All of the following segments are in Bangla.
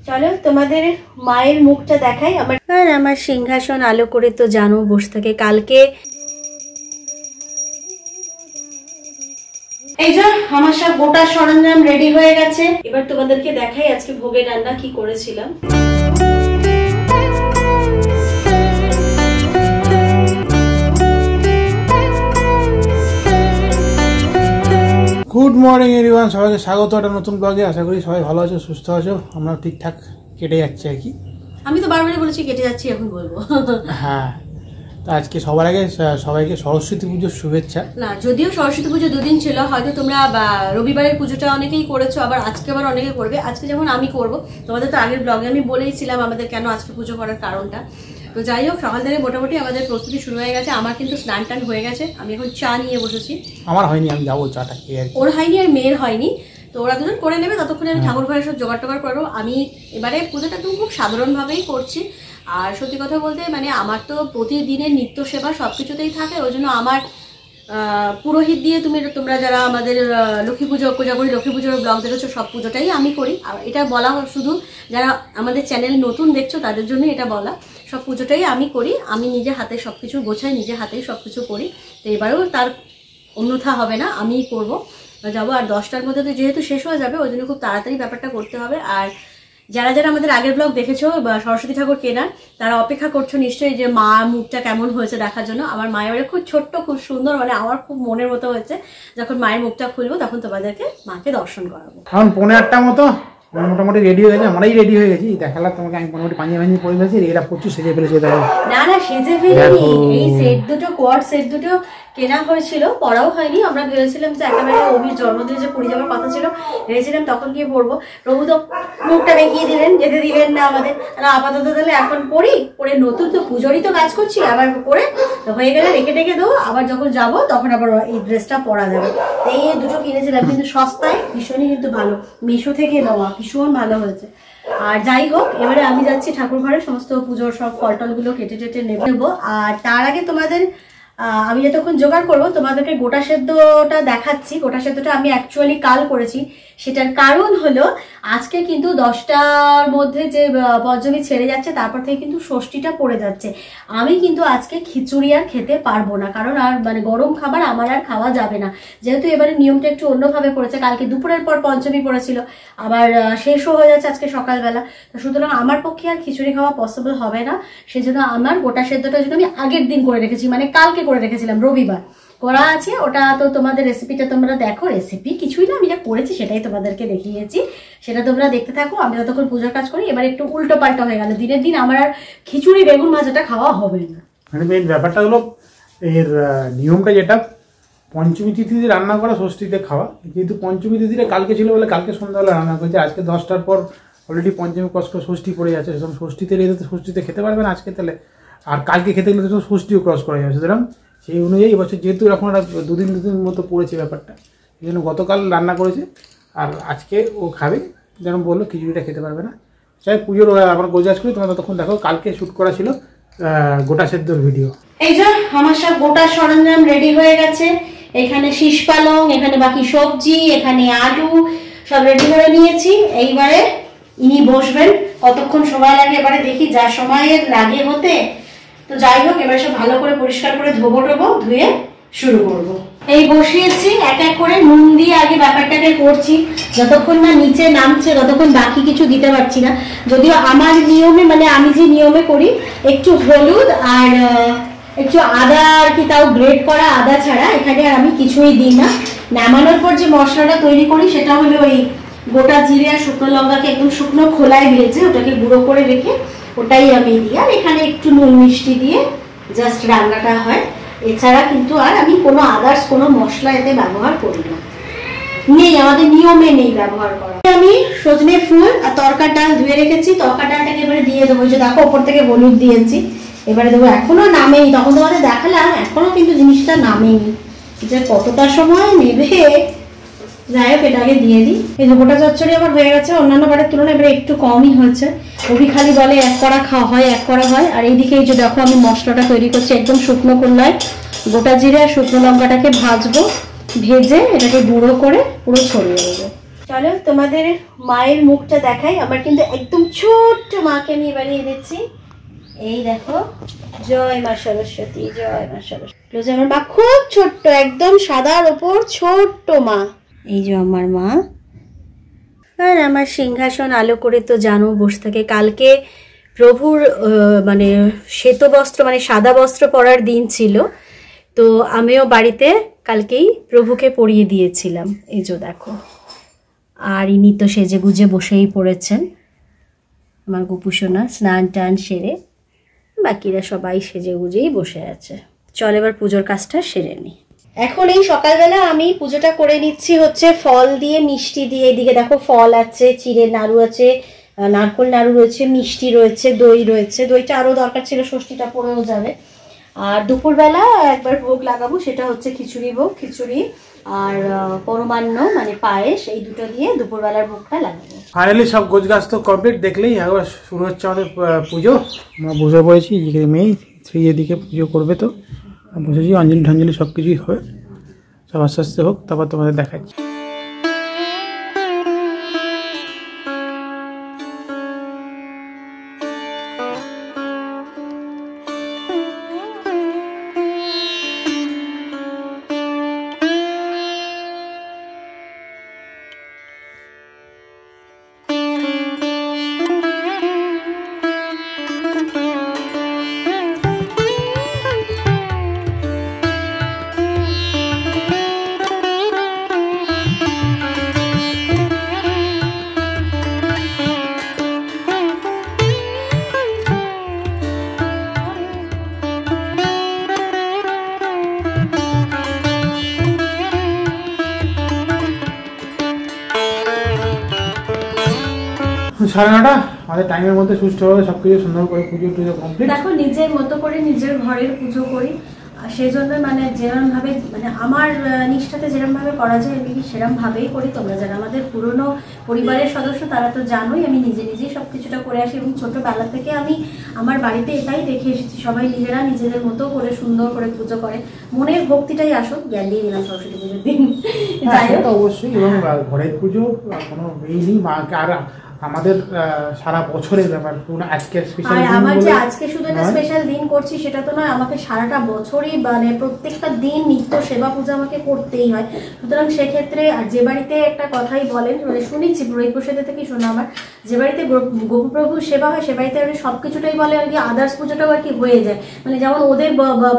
চলো তোমাদের মায়ের মুখটা দেখাই। আমার সিংহাসন আলো করে তো জানো বসে থাকে। কালকে এই যে আমার সব গোটা সরঞ্জাম রেডি হয়ে গেছে। এবার তোমাদেরকে দেখাই আজকে ভোগের রান্না কি করেছিলাম। গুড মর্নিং এভরিওয়ান, সবাইকে স্বাগত একটা নতুন ব্লগে। আশা করি সবাই ভালো আছো, সুস্থ আছো। আমরা ঠিকঠাক কেটে যাচ্ছে আর কি। আমি তো বারবারই বলেছি কেটে যাচ্ছি, এখন বলবো। হ্যাঁ, তো আজকে সবার আগে সবাইকে সরস্বতী পুজোর শুভেচ্ছা। না, যদিও সরস্বতী পুজো দুদিন ছিল, হয়তো তোমরা রবিবারের পুজোটা অনেকেই করেছো, আবার আজকে আবার অনেকে করবে। আজকে যেমন আমি করব, তোমাদের তো আগের ব্লগে আমি বলেইছিলাম আমাদের কেন আজকে পুজো করার কারণটা। তো যাই হোক, সকাল থেকে মোটামুটি আমাদের প্রস্তুতি শুরু হয়ে গেছে। আমার কিন্তু স্নান টান হয়ে গেছে, আমি এখন চা নিয়ে বসেছি। আমার হয়নি, আমি যাবো চাটা খেয়ে। ওর হয়নি আর মেয়ের হয়নি, তো ওরা দুজন করে নেবে। ততক্ষণে আমি ঠাকুর ঘরে সব জোগাড় টোগাড় করবো। আমি এবারে পুজোটা একদম খুব সাধারণভাবেই করছি। আর সত্যি কথা বলতে মানে আমার তো প্রতিদিনের নিত্য সেবা সব কিছুতেই থাকে, ওই জন্য আমার পুরোহিত দিয়ে তোমরা যারা আমাদের লক্ষ্মী পুজো কোজাগরি লক্ষ্মী পুজোর ব্লগ দেখেছো, সব পুজোটাই আমি করি। আর এটা বলা শুধু যারা আমাদের চ্যানেল নতুন দেখছো তাদের জন্য এটা বলা, সব পুজোটাই আমি করি। আমি নিজে হাতে সব কিছু গোছাই, নিজে হাতেই সব কিছু করি। তো এবারেও তার অন্যথা হবে না, আমিই করব যাবো। আর 10টার মধ্যে তো যেহেতু শেষ হয়ে যাবে, ওই জন্য খুব তাড়াতাড়ি ব্যাপারটা করতে হবে। আর যারা যারা আমাদের আগের ব্লগ দেখেছো বা সরস্বতী ঠাকুর কেনার, তারা অপেক্ষা করছো নিশ্চয়ই যে মা মুখটা কেমন হয়েছে দেখার জন্য। আমার মায়ের বাড়ি খুব ছোট্ট, খুব সুন্দর, মানে আমার খুব মনের মতো হয়েছে। যখন মায়ের মুখটা খুলবো তখন তোমাদেরকে মাকে দর্শন করাবো। এখন 8:45 মতো মোটামুটি রেডি হয়ে গেছে, আমরাই রেডি হয়ে গেছি। দেখালাম তোমাকে, আমি মোটামুটি পাঞ্জাবি পরে গেছি। এরা প্রচুর সেজে ফেলেছে। না না, সেজে ফেলিনি। এই সেট দুটো কোয়াড সেট দুটো কেনা হয়েছিল, পরাও হয়নি। আমরা ভেবেছিলাম যে একেবারে অভির জন্মদিনে যে পুরী যাওয়ার কথা ছিল, ভেবেছিলাম তখন গিয়ে পড়বো। প্রভু তো মুখটা দেখিয়ে দিলেন, যেতে দিলেন না আমাদের। আপাতত তাহলে এখন পরে নতুন তো পুজোরই তো কাজ করছি, আবার করে তো হয়ে গেলে রেখে টেকে দেবো। আবার যখন যাবো তখন আবার এই ড্রেসটা পরা যাবে। এই দুটো কিনেছিলাম, কিন্তু সস্তায়, ভীষণই কিন্তু ভালো। মিশো থেকে নেওয়া, ভীষণ ভালো হয়েছে। আর যাই হোক, এবারে আমি যাচ্ছি ঠাকুর ঘরে সমস্ত পুজোর সব ফল টলগুলো কেটে টেটে নেবো। আর তার আগে তোমাদের আমি যতক্ষণ জোগাড় করবো তোমাদেরকে গোটা সেদ্ধটা দেখাচ্ছি। গোটা সেদ্ধটা আমি অ্যাকচুয়ালি কাল করেছি। সেটার কারণ হলো আজকে কিন্তু 10টার মধ্যে যে পঞ্চমী ছেড়ে যাচ্ছে, তারপর থেকে কিন্তু ষষ্ঠীটা পড়ে যাচ্ছে। আমি কিন্তু আজকে খিচুড়ি আর খেতে পারবো না, কারণ আর মানে গরম খাবার আমার আর খাওয়া যাবে না। যেহেতু এবারে নিয়মটা একটু অন্যভাবে পড়েছে, কালকে দুপুরের পর পঞ্চমী পড়েছিল, আবার শেষও হয়ে যাচ্ছে আজকে সকালবেলা। তো সুতরাং আমার পক্ষে আর খিচুড়ি খাওয়া পসিবল হবে না। সেজন্য আমার গোটা সেদ্ধটার জন্য আমি আগের দিন করে রেখেছি, মানে কালকে করে রেখেছিলাম, রবিবার করা আছে। ওটা তো তোমাদের রেসিপিটা তোমরা দেখো। রেসিপি কিছুই না, আমি যা করেছি সেটাই তোমাদেরকে দেখিয়েছি, সেটা তোমরা দেখতে থাকো। আমি ততক্ষণ পুজোর কাজ করি। এবার একটু উল্টো পাল্টা হয়ে গেল, দিনের দিন আমার আর খিচুড়ি বেগুন ভাজাটা খাওয়া হবে না। মানে মেন ব্যাপারটা হলো এর নিয়মটা, যেটা পঞ্চমী তিথিতে রান্না করা, ষষ্ঠীতে খাওয়া। যেহেতু পঞ্চমী তিথিটা কালকে ছিল বলে কালকে সন্ধ্যাবেলা রান্না করেছে। আজকে 10টার পর অলরেডি পঞ্চমী কষ্ট ষষ্ঠী পড়ে যাচ্ছে। সেরকম ষষ্ঠীতে রেখে ষষ্ঠীতে খেতে পারবে না আজকে, তাহলে আর কালকে খেতে গেলে তো ষষ্ঠীও ক্রস করা যাবে। সুতরাং সেই অনুযায়ী এবছর যেহেতু এখন একটা দুদিন মতো পড়েছে ব্যাপারটা, এই জন্য গতকাল রান্না করেছে। আর আজকে ও খাবে, যেমন বললো খিচুড়িটা খেতে পারবে না। চাই পুজোর আমরা গোজাজ করি। তোমরা ততক্ষণ দেখো, কালকে শ্যুট করা ছিল গোটা সেদ্ধর ভিডিও। এই যে আমার সব গোটা সরঞ্জাম রেডি হয়ে গেছে। এখানে শীষ পালং, এখানে বাকি সবজি, এখানে আলু সব রেডি করে নিয়েছি। এইবারে ইনি বসবেন। কতক্ষণ সময় লাগে এবারে দেখি, যা সময় লাগে হতে। তো যাই হোক, এবার সব ভালো করে পরিষ্কার করে ধোবো, ধুয়ে শুরু করব। এই বসিয়েছি, এক এক করে নুন দিয়ে আগে ব্যাপারটাকে করছি। যতক্ষণ না নিচে নামছে ততক্ষণ বাকি কিছু দিতে পারছি না। যদিও আমার নিয়মে, মানে আমি যে নিয়মে করি, একটু হলুদ আর একটু আদা আর কি, তাও গ্রেট করা আদা ছাড়া এখানে আর আমি কিছুই দিই না। নামানোর পর যে মশলাটা তৈরি করি সেটা হলো ওই গোটা জিরে আর শুকনো লঙ্কাকে একদম শুকনো খোলায় ভেজে ওটাকে গুঁড়ো করে রেখে ওটাই আমি দিই। আর এখানে একটু নুন মিষ্টি দিয়ে জাস্ট রান্নাটা হয়। এছাড়া কিন্তু আর আমি কোনো আদার্স কোনো মশলা এতে ব্যবহার করি না, নেই, আমাদের নিয়মে নেই ব্যবহার করা। আমি সজনে ফুল আর তরকার ডাল ধুয়ে রেখেছি। তরকার ডালটাকে এবারে দিয়ে দেবো। যে দেখো ওপর থেকে হলুদ দিয়েছি, এবারে দেবো। এখনো নামেনি, তখন তোমাদের দেখালাম, এখনো কিন্তু জিনিসটা নামেনি, যে কতটা সময় নেবে। যাই হোক, এটা আগে দিয়ে দিই। এই যে গোটা চচ্চড়ি আমার হয়ে গেছে, অন্যান্য বারের তুলনায় এবারে একটু কমই হয়েছে। অভি খালি বলে এক করা খাওয়া হয়, এক করা হয়। আর এইদিকে এই যে দেখো আমি মশলাটা তৈরি করছি একদম শুকনো খোলায়। গোটা জিরে আর শুকনো লঙ্কাটাকে ভাজবো, ভেজে এটাকে গুঁড়ো করে পুরো ছড়িয়ে দেবো। চলো তোমাদের মায়ের মুখটা দেখাই। আমার কিন্তু একদম ছোট্ট মাকে আমি এবারে এনেছি। এই দেখো, জয় মা সরস্বতী, জয় মা সরস্বতী। আমার মা খুব ছোট্ট, একদম সাদার ওপর ছোট্ট মা। এই যে আমার মা। আর আমার সিংহাসন আলো করে তো জানো বসে থাকে। কালকে প্রভুর মানে শ্বেত বস্ত্র মানে সাদা বস্ত্র পরার দিন ছিল, তো আমিও বাড়িতে কালকেই প্রভুকে পরিয়ে দিয়েছিলাম। এই যে দেখো, আর ইনি তো সেজে গুজে বসেই পড়েছেন। আমার গোপুসোনা স্নান টান সেরে বাকিরা সবাই সেজে গুজেই বসে আছে। চল এবার পুজোর কাজটা সেরে নি। এখন এই সকালবেলা আমি পুজোটা করে নিচ্ছি হচ্ছে ফল দিয়ে, মিষ্টি দিয়ে। এদিকে দেখো ফল আছে, চিড়ের নাড়ু আছে, নারকোল নাড়ু রয়েছে, মিষ্টি রয়েছে, দই রয়েছে। দইটা আরও দরকার ছিল, ষষ্ঠীটা পড়েও যাবে। আর দুপুরবেলা একবার ভোগ লাগাবো, সেটা হচ্ছে খিচুড়ি ভোগ, খিচুড়ি আর পরমান্ন মানে পায়েস, এই দুটো দিয়ে দুপুরবেলার ভোগটা লাগাবো। ফাইনালি সব গোছ গাছ তো কমপ্লিট, দেখলেই একবার শুরু হচ্ছে আমাদের পুজো। আমরা বসে পড়েছি, এদিকে মেয়ে স্ত্রী এদিকে পুজো করবে, তো বসেছি। অঞ্জলি ঠঞ্জলি সব কিছুই হবে, সব আস্তে আস্তে হোক, তারপর তোমাদের দেখাচ্ছি। সাড়ে 9টা আমাদের টাইমের মধ্যে সুষ্ঠুভাবে সবকিছু সুন্দর করে পুজো টুজো কমপ্লিট। দেখো নিজের মতো করে নিজের ঘরের পুজো করি, আর সেই জন্য মানে যেরকমভাবে মানে আমার নিষ্ঠাতে যেরকমভাবে করা যায় আমি সেরকমভাবেই করি। তোমরা যারা আমাদের পুরনো পরিবারের সদস্য তারা তো জানোই আমি নিজে নিজেই সব কিছুটা করে আসি, এবং ছোটোবেলা থেকে আমি আমার বাড়িতে এটাই দেখে এসেছি, সবাই নিজেরা নিজেদের মতো করে সুন্দর করে পুজো করে। মনের ভক্তিটাই আসুক। জ্ঞান দিয়ে দিলাম সরস্বতী পুজোর দিন। যাই হোক, অবশ্যই। এবং ঘরের পুজো কোনো এই নেই, মাকে আর আমাদের সারা বছরের ব্যাপার, পুরো আজকের স্পেশাল দিন। আমার যে আজকে শুধু একটা স্পেশাল দিন করছি সেটা তো নয়, আমাকে সারাটা বছরই মানে প্রত্যেকটা দিন নিত্য সেবা পূজা আমাকে করতেই হয়। সুতরাং সেক্ষেত্রে আর যে বাড়িতে একটা কথাই বলেন, মানে শুনেছি পুরোহিত প্রসাদের থেকেই শোনা আমার, যে বাড়িতে গোপুপ্রভুর সেবা হয় সে বাড়িতে আর সবকিছুটাই বলে আর কি আদার্স পুজোটাও আর কি হয়ে যায়। মানে যেমন ওদের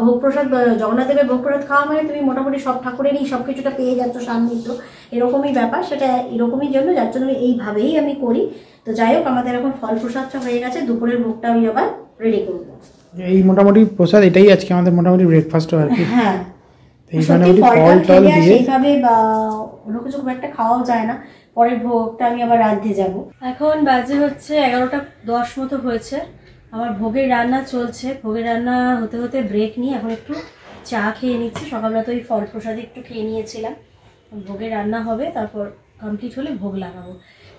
ভোগ প্রসাদ, জগন্নাথ দেবের ভোগ প্রসাদ খাওয়া মানে তুমি মোটামুটি সব ঠাকুরেরই সব কিছুটা পেয়ে যাচ্ছ সান্নিধ্য, এরকমই ব্যাপার। সেটা এরকমই জন্য, যার জন্য এইভাবেই আমি করি। তো যাই হোক, আমাদের এখন ফল প্রসাদটা হয়ে গেছে, দুপুরের ভোগটা আমি আবার রেডি করবো। এই মোটামুটি প্রসাদ এটাই আজকে আমাদের মোটামুটি ব্রেকফাস্ট আর কি। হ্যাঁ, এইখানে ফল টল দিয়ে সেইভাবে বা অন্য কিছু খুব একটা খাওয়াও যায় না। পরের ভোগটা আমি আবার রাঁধতে যাব। এখন বাজে হচ্ছে 11:10 মতো হয়েছে। আমার ভোগের রান্না চলছে। ভোগের রান্না হতে হতে ব্রেক নিয়ে এখন একটু চা খেয়ে নিচ্ছি। সকালবেলা তো ওই ফল প্রসাদে একটু খেয়ে নিয়েছিলাম। ভোগের রান্না হবে, তারপর কমপ্লিট হলে ভোগ লাগাবো।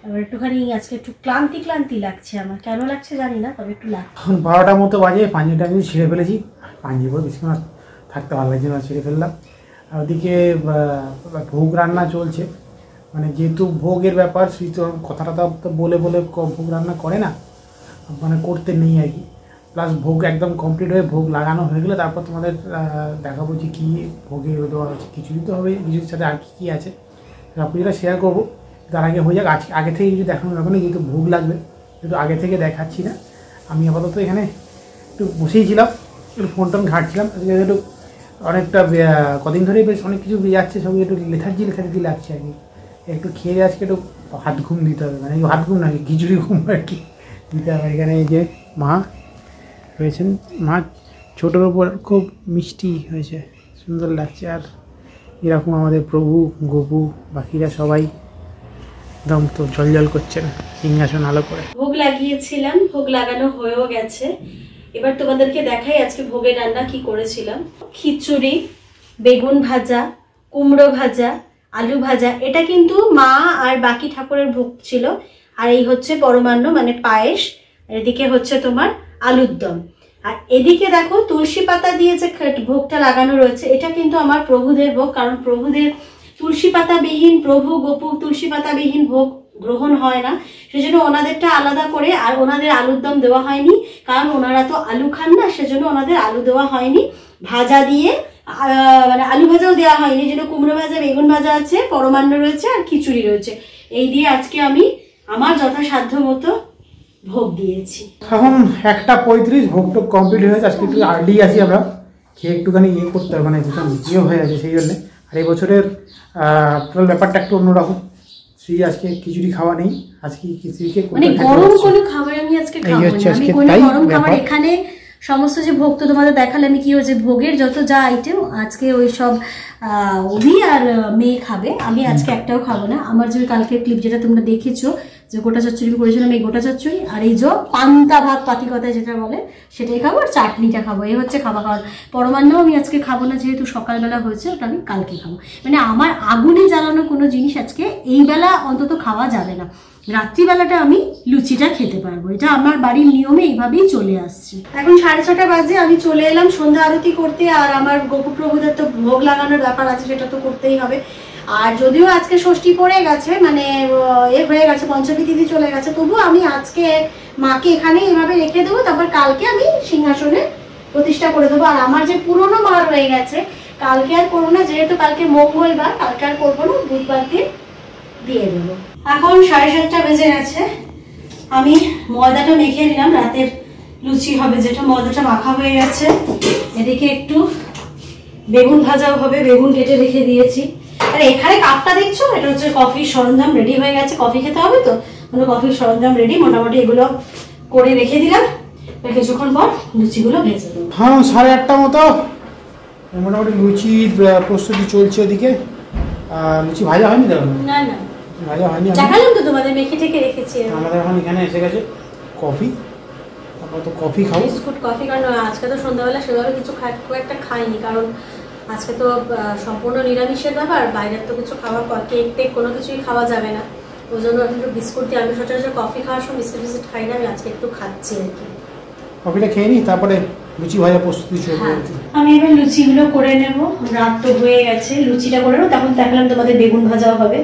এবার একটুখানি আজকে একটু ক্লান্তি ক্লান্তি লাগছে আমার, কেন লাগছে জানি না, তবে একটু লাগছে। 12টার মতো বাজে, পাঞ্জিটা আমি ছিঁড়ে ফেলেছি। পাঞ্জি পর বেশি মাছ থাকতে ভালো লাগছে না, ছিঁড়ে ফেললাম। আর ওদিকে ভোগ রান্না চলছে, মানে যেহেতু ভোগের ব্যাপার, সেই তো কথাটা তো বলে বলে ভোগ রান্না করে না, মানে করতে নেই আর কি। প্লাস ভোগ একদম কমপ্লিট হয়ে ভোগ লাগানো হয়ে গেলে তারপর তোমাদের দেখাবো যে কী ভোগে দেওয়া হচ্ছে। খিচুড়ি তো হবে, খিচুড়ির সাথে আর কী আছে সব কিছুটা শেয়ার করবো। তার আগে হয়ে যাক, আগে থেকে কিছু দেখানো যাবে না, যেহেতু ভোগ লাগবে, কিন্তু আগে থেকে দেখাচ্ছি না। আমি আপাতত এখানে একটু বসেই ছিলাম, একটু ফোন টোন ঘাঁটছিলাম। একটু অনেকটা কদিন ধরেই বেশ অনেক কিছু যাচ্ছে, সব একটু লেথার্জি লাগছে আর কি। একটু খেয়ে আজকে একটু হাত ঘুম দিতে হবে, মানে হাত ঘুম না, খিচুড়ি ঘুম আর কি দিতে হবে। এখানে এই যে মা হয়েছেন, মা ছোটোর ওপর খুব মিষ্টি হয়েছে, সুন্দর লাগছে। আর এরকম আমাদের প্রভু, গোপু, বাকিরা সবাই একদম তো জল করছেন সিংহাসন আলো করে। ভোগ লাগিয়েছিলাম, ভোগ লাগানো হয়েও গেছে। এবার তোমাদেরকে দেখাই আজকে ভোগের রান্না কি করেছিলাম। খিচুড়ি, বেগুন ভাজা, কুমড়ো ভাজা, আলু ভাজা। এটা কিন্তু মা আর বাকি ঠাকুরের ভোগ ছিল। আর এই হচ্ছে পরমান্ন মানে পায়েস। এদিকে হচ্ছে তোমার আলুর দম। আর এদিকে দেখো তুলসী পাতা দিয়ে যে ভোগটা লাগানো রয়েছে, এটা কিন্তু আমার প্রভুদের ভোগ। কারণ প্রভুদের তুলসী পাতাবিহীন প্রভু গোপু তুলসী পাতাবিহীন ভোগ গ্রহণ হয় না, সেজন্য ওনাদেরটা আলাদা করে, আর ওনাদের আলুর দম দেওয়া হয়নি, কারণ ওনারা তো আলু খান না, সেজন্য ওনাদের আলু দেওয়া হয়নি। ভাজা দিয়ে মানে আলু ভাজাও দেওয়া হয়নি, যেন কুমড়ো ভাজা, বেগুন ভাজা আছে, পরমান্ন রয়েছে আর খিচুড়ি রয়েছে। এই দিয়ে আজকে আমি আমার যথাসাধ্য মতো ভোগ দিয়েছি। এখন 1:35 ভোগটা কমপ্লিট হয়ে গেছে। আজকে একটু আর্লি আছি আমরা, খেয়ে একটুখানি ইয়ে করতে হবে, মানে ভীষণ ইয়ে হয়ে আছে সেই জন্যে। আর এই বছরের টোটাল ব্যাপারটা একটু অন্যরকম। সেই আজকে খিচুড়ি খাওয়া নেই, আজকে খিচুড়িকে মানে গরম কোনো খাবার আমি আজকে খাবো না, আমি কোনো গরম খাবার এখানে সমস্ত যে ভোগ তো তোমাদের দেখালাম আমি কি হয়েছে, ভোগের যত যা আইটেম আজকে ওই সব অভি আর মেয়ে খাবে, আমি আজকে একটাও খাবো না। আমার যে কালকের ক্লিপ যেটা তোমরা দেখেছো যে গোটা চচ্চড়ি করেছিলাম, এই গোটা চচ্চড়ি আর এই যে পান্তা ভাত পাতি কথায় যেটা বলে সেটাই খাবো, আর চাটনিটা খাবো। এই হচ্ছে খাওয়া। পরমান্নও আমি আজকে খাবো না, যেহেতু সকালবেলা হয়েছে, ওটা আমি কালকে খাবো। মানে আমার আগুনে জ্বালানো কোনো জিনিস আজকে এই বেলা অন্তত খাওয়া যাবে না, রাত্রিবেলাটা আমি লুচিটা খেতে পারবো, এটা আমার বাড়ির নিয়মে এইভাবেই চলে আসছে। এখন 6:30 বাজে, আমি চলে এলাম সন্ধ্যা আরতি করতে, আর আমার গোপুপ্রভুদের তো ভোগ লাগানোর ব্যাপার আছে, সেটা তো করতেই হবে। আর যদিও আজকে ষষ্ঠী পড়ে গেছে, মানে হয়ে গেছে, পঞ্চমী তিথি চলে গেছে, তবুও আমি আজকে মাকে এখানে এভাবে রেখে দেবো, তারপর কালকে আমি সিংহাসনে প্রতিষ্ঠা করে দেবো। আর আমার যে পুরনো মা রয়ে গেছে, কালকে আর করবো না, যেহেতু কালকে মঙ্গলবার, কালকে আর করবো না, বুধবার দিন দিয়ে দেবো। এখন 7:30 বেজে গেছে, আমি ময়দাটা মেখে নিলাম, রাতের লুচি হবে যেটা, ময়দাটা মাখা হয়ে গেছে। এদিকে একটু বেগুন ভাজাও হবে, বেগুন কেটে রেখে দিয়েছি। আর এখানে কাপটা দেখছো, এটা হচ্ছে কফির সরঞ্জাম, রেডি হয়ে গেছে, কফি খেতে হবে তো, মানে কফির সরঞ্জাম রেডি, মোটামুটি এগুলো করে রেখে দিলাম, কিছুক্ষণ পর লুচিগুলো ভেজে দেবো। হ্যাঁ 8:30 মতো মোটামুটি লুচির প্রস্তুতি চলছে ওদিকে। লুচি ভাজা হয়নি তো? না না ভাজা হয়নি, দেখালাম তো তোমাদের, মেখে টেকে রেখেছি। আমাদের এখন এখানে এসে গেছে কফি, তারপর তো কফি খাবো, বিস্কুট কফি। কারণ আজকে তো সন্ধ্যাবেলা সেভাবে কিছু খুব একটা খাইনি, কারণ আজকে তো সম্পূর্ণ নিরামিষের ব্যাপার, বাইরের তো কিছু খাওয়া, কেক টেক কোনো কিছুই খাওয়া যাবে না, ওই জন্য একটু বিস্কুট দিয়ে, আমি সচরাচর কফি খাওয়ার সময় বিস্কুট বিস্কুট খাই না, আমি আজকে একটু খাচ্ছি আর কি। কফিটা খেয়ে নিই, তারপরে লুচি ভাজা প্রস্তুতি চলবে। আমি এবার লুচিগুলো করে নেব, রাত তো হয়ে গেছে, লুচিটা করে নেবো, তখন দেখালাম তোমাদের বেগুন ভাজাও হবে।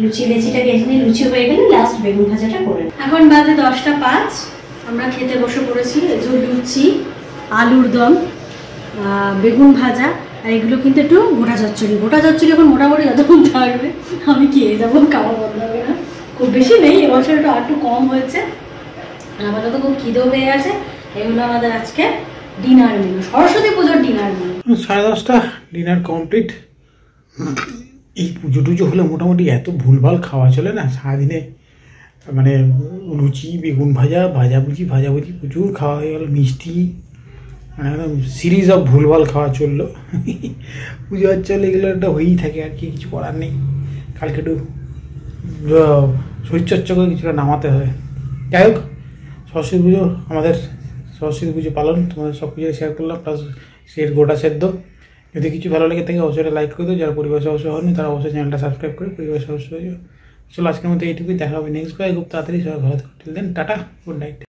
লেচিটা ভেজে নিয়ে লুচি হয়ে গেলে লাস্ট বেগুন ভাজাটা করে। এখন বাজে 10:05, আমরা খেতে বসে পড়েছি। লুচি, আলুর দম, বেগুন ভাজা, আর এগুলো কিন্তু একটু গোটা চচ্চড়ি। গোটা চচ্চড়ি এখন মোটামুটি যতক্ষণ থাকবে আমি খেয়ে যাবো, খাওয়া বন্ধ হবে না। খুব বেশি নেই, এবছর একটু কম হয়েছে, আমার তো খুব খিদেও হয়ে গেছে। এগুলো আমাদের আজকে ডিনার মেনু, সরস্বতী পুজোর ডিনার মেনু। 10:30 dinner complete. এই পুজো টুজো হলে মোটামুটি এত ভুলভাল খাওয়া চলে না সারাদিনে, মানে লুচি, বেগুন ভাজা, ভাজাভুজি প্রচুর খাওয়া হয়ে গেল, মিষ্টি, মানে একদম সিরিজ অফ ভুলভাল খাওয়া চললো। পুজো চলে এগুলো একটা হয়েই থাকে, আর কি কিছু করার নেই। কালকে একটু শরীরচর্চা করে কিছুটা নামাতে হবে। যাই হোক, সরস্বতী পুজো আমাদের সরস্বতী পুজো পালন তোমাদের সব কিছু শেয়ার করলাম, প্লাস গোটা সেদ্ধ। যদি কিছু ভালো লেগে থাকে অবশ্যই লাইক করে দিও, যারা পরিবার সদস্য হয়নি তারা অবশ্যই চ্যানেলটা সাবস্ক্রাইব করে পরিবার সদস্য হয়ে যাও। চলো আজকের মধ্যে এইটুকুই, দেখা হবে নেক্সট বাই, খুব তাড়াতাড়ি। সবাই ভালো থাকো, till then tata, good night.